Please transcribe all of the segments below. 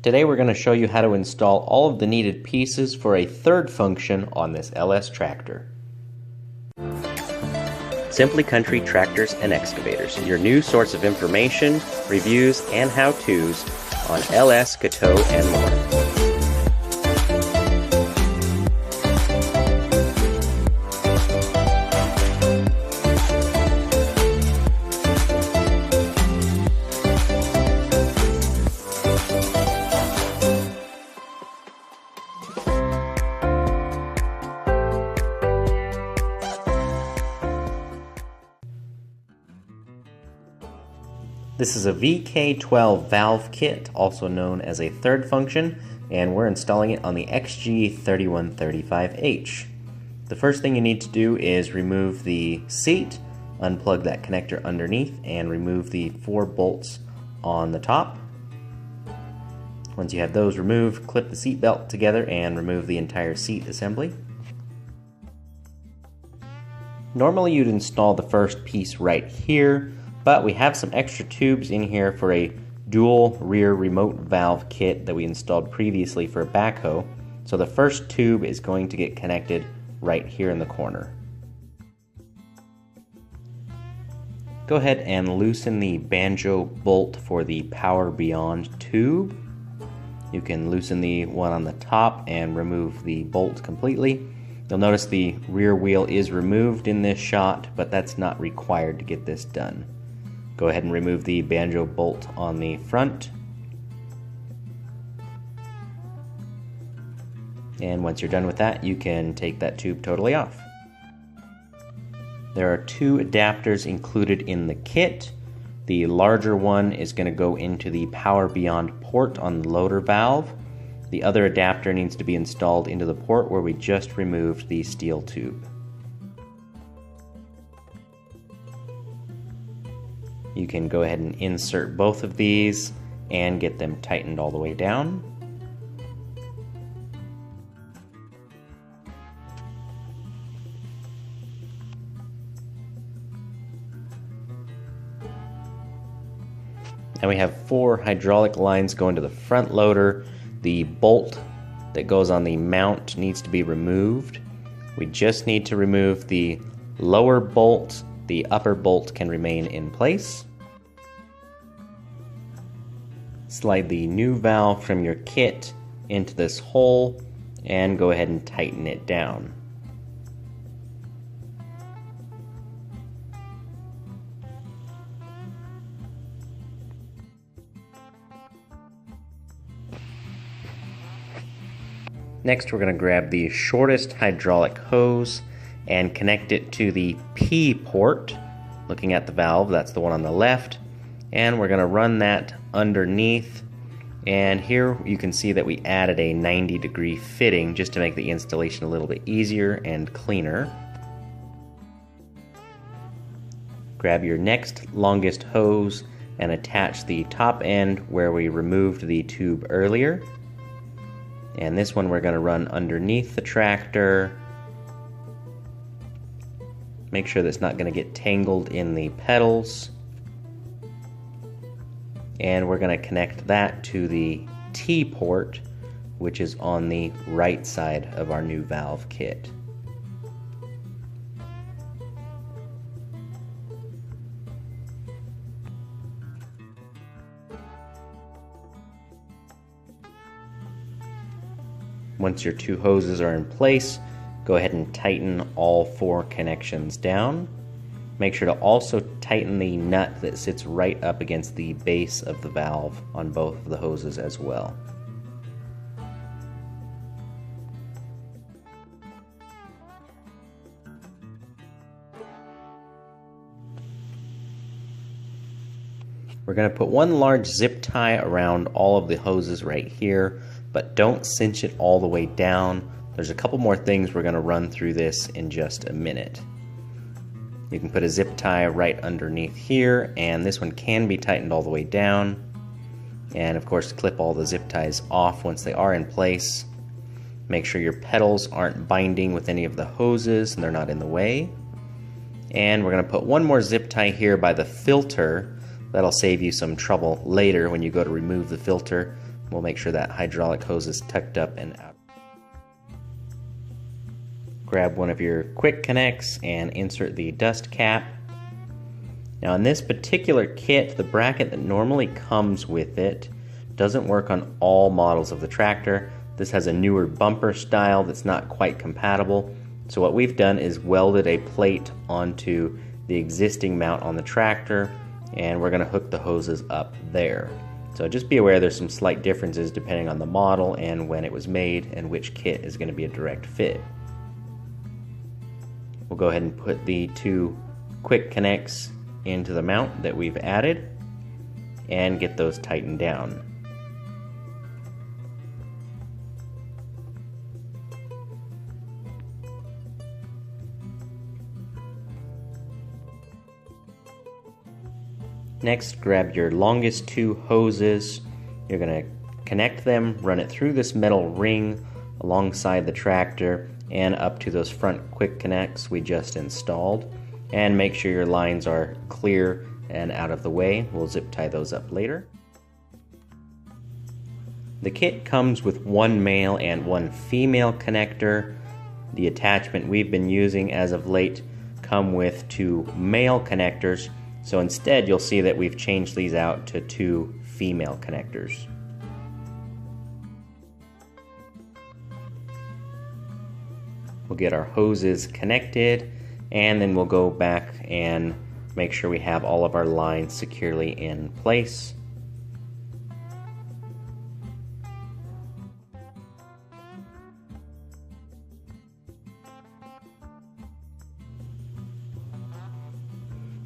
Today we're going to show you how to install all of the needed pieces for a third function on this LS tractor. Simply Country Tractors and Excavators, your new source of information, reviews, and how-tos on LS, Gateau, and more. This is a VK12 valve kit, also known as a third function, and we're installing it on the XG3135H. The first thing you need to do is remove the seat, unplug that connector underneath, and remove the 4 bolts on the top. Once you have those removed, clip the seat belt together and remove the entire seat assembly. Normally you'd install the first piece right here, but we have some extra tubes in here for a dual rear remote valve kit that we installed previously for a backhoe. So the first tube is going to get connected right here in the corner. Go ahead and loosen the banjo bolt for the Power Beyond tube. You can loosen the one on the top and remove the bolt completely. You'll notice the rear wheel is removed in this shot, but that's not required to get this done. Go ahead and remove the banjo bolt on the front. And once you're done with that, you can take that tube totally off. There are 2 adapters included in the kit. The larger one is going to go into the Power Beyond port on the loader valve. The other adapter needs to be installed into the port where we just removed the steel tube. You can go ahead and insert both of these and get them tightened all the way down. And we have 4 hydraulic lines going to the front loader. The bolt that goes on the mount needs to be removed. We just need to remove the lower bolt. The upper bolt can remain in place. Slide the new valve from your kit into this hole and go ahead and tighten it down. Next, we're going to grab the shortest hydraulic hose and connect it to the P port. Looking at the valve, that's the one on the left. And we're going to run that underneath. And here you can see that we added a 90-degree fitting just to make the installation a little bit easier and cleaner. Grab your next longest hose and attach the top end where we removed the tube earlier. And this one we're going to run underneath the tractor. Make sure that's not going to get tangled in the pedals. And we're going to connect that to the T port, which is on the right side of our new valve kit. Once your 2 hoses are in place, go ahead and tighten all 4 connections down. Make sure to also tighten the nut that sits right up against the base of the valve on both of the hoses as well. We're going to put 1 large zip tie around all of the hoses right here, but don't cinch it all the way down. There's a couple more things we're going to run through this in just a minute. You can put a zip tie right underneath here, and this one can be tightened all the way down. And of course, clip all the zip ties off once they are in place. Make sure your pedals aren't binding with any of the hoses and they're not in the way. And we're going to put 1 more zip tie here by the filter. That'll save you some trouble later when you go to remove the filter. We'll make sure that hydraulic hose is tucked up and out. Grab one of your quick connects and insert the dust cap. Now in this particular kit, the bracket that normally comes with it doesn't work on all models of the tractor. This has a newer bumper style that's not quite compatible. So what we've done is welded a plate onto the existing mount on the tractor, and we're going to hook the hoses up there. So just be aware there's some slight differences depending on the model and when it was made and which kit is going to be a direct fit. We'll go ahead and put the two quick connects into the mount that we've added and get those tightened down. Next, grab your longest two hoses. You're going to connect them, run it through this metal ring alongside the tractor and up to those front quick connects we just installed. And make sure your lines are clear and out of the way. We'll zip tie those up later. The kit comes with one male and one female connector. The attachment we've been using as of late come with two male connectors. So instead you'll see that we've changed these out to two female connectors. We'll get our hoses connected and then we'll go back and make sure we have all of our lines securely in place.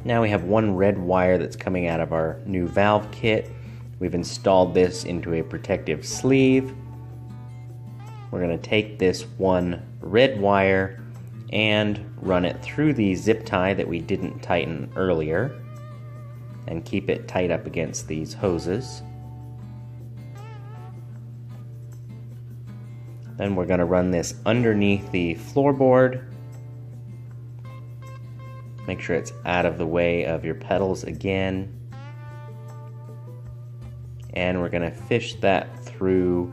Now we have one red wire that's coming out of our new valve kit. We've installed this into a protective sleeve. We're going to take this one red wire and run it through the zip tie that we didn't tighten earlier and keep it tight up against these hoses. Then we're going to run this underneath the floorboard. Make sure it's out of the way of your pedals again. And we're going to fish that through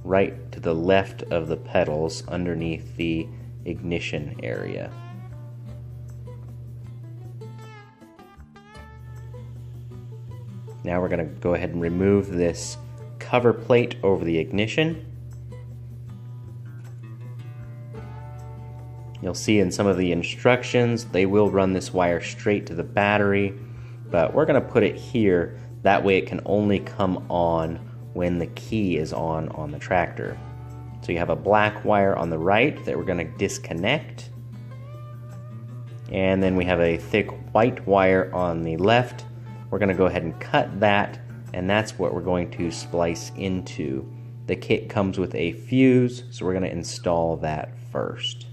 right to the left of the pedals underneath the ignition area. Now we're going to go ahead and remove this cover plate over the ignition. You'll see in some of the instructions they will run this wire straight to the battery, but we're going to put it here. That way it can only come on when the key is on the tractor. So you have a black wire on the right that we're going to disconnect. And then we have a thick white wire on the left. We're going to go ahead and cut that, and that's what we're going to splice into. The kit comes with a fuse, so we're going to install that first.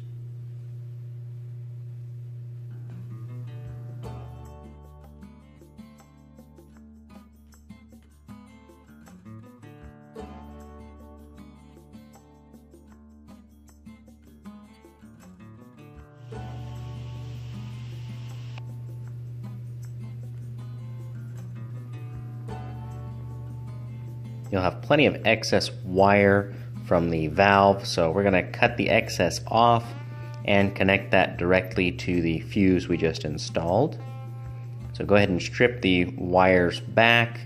You'll have plenty of excess wire from the valve, so we're going to cut the excess off and connect that directly to the fuse we just installed. So go ahead and strip the wires back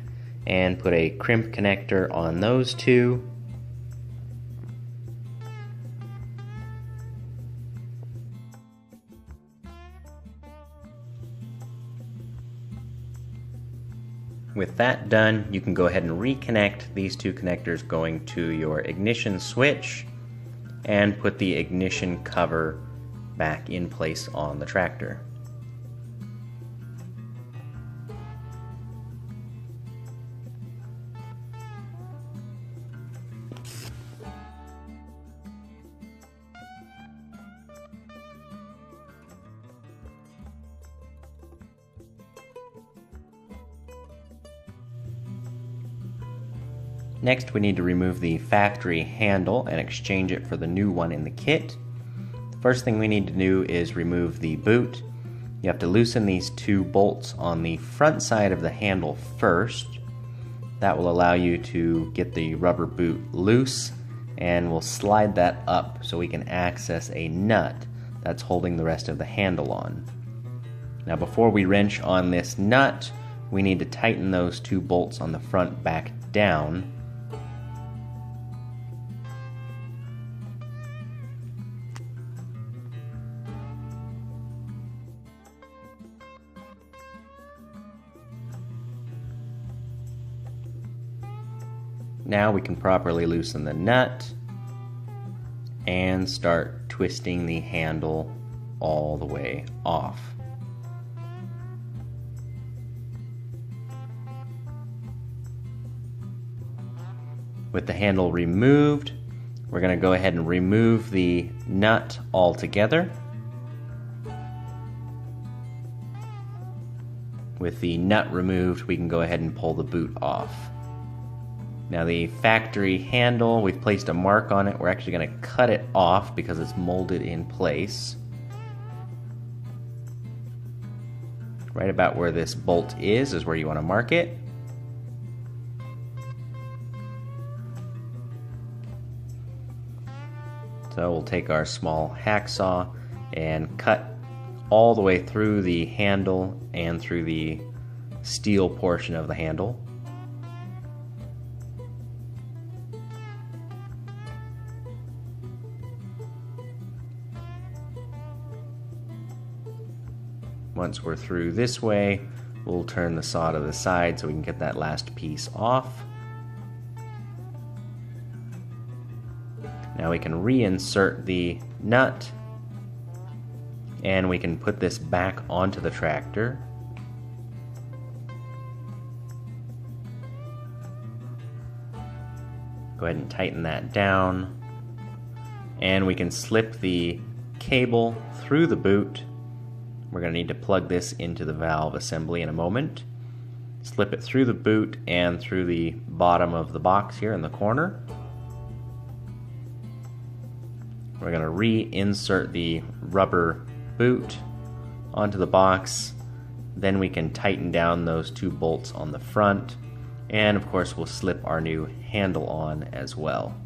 and put a crimp connector on those two. With that done, you can go ahead and reconnect these two connectors going to your ignition switch and put the ignition cover back in place on the tractor. Next, we need to remove the factory handle and exchange it for the new one in the kit. The first thing we need to do is remove the boot. You have to loosen these two bolts on the front side of the handle first. That will allow you to get the rubber boot loose, and we'll slide that up so we can access a nut that's holding the rest of the handle on. Now before we wrench on this nut, we need to tighten those two bolts on the front back down. Now we can properly loosen the nut and start twisting the handle all the way off. With the handle removed, we're going to go ahead and remove the nut altogether. With the nut removed, we can go ahead and pull the boot off. Now the factory handle, we've placed a mark on it. We're actually going to cut it off because it's molded in place. Right about where this bolt is where you want to mark it. So we'll take our small hacksaw and cut all the way through the handle and through the steel portion of the handle. Once we're through this way, we'll turn the saw to the side so we can get that last piece off. Now we can reinsert the nut, and we can put this back onto the tractor. Go ahead and tighten that down, and we can slip the cable through the boot. We're going to need to plug this into the valve assembly in a moment. Slip it through the boot and through the bottom of the box here in the corner. We're going to reinsert the rubber boot onto the box. Then we can tighten down those two bolts on the front, and of course we'll slip our new handle on as well.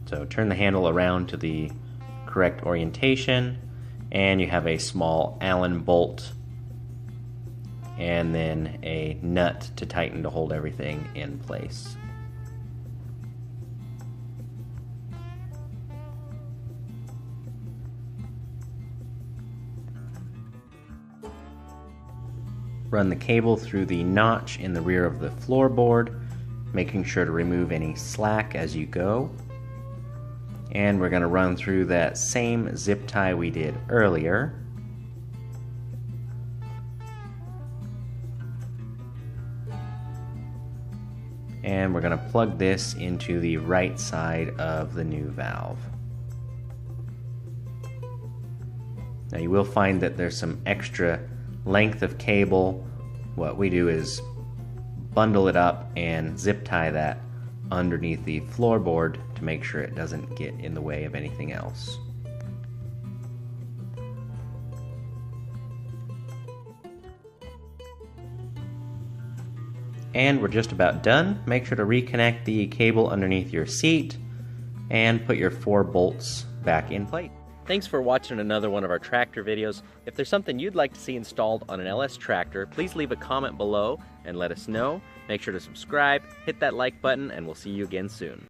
So turn the handle around to the correct orientation, and you have a small Allen bolt and then a nut to tighten to hold everything in place. Run the cable through the notch in the rear of the floorboard, making sure to remove any slack as you go. And we're going to run through that same zip tie we did earlier. And we're going to plug this into the right side of the new valve. Now you will find that there's some extra length of cable. What we do is bundle it up and zip tie that underneath the floorboard to make sure it doesn't get in the way of anything else. And we're just about done. Make sure to reconnect the cable underneath your seat and put your 4 bolts back in place. Thanks for watching another one of our tractor videos. If there's something you'd like to see installed on an LS tractor, please leave a comment below and let us know. Make sure to subscribe, hit that like button, and we'll see you again soon.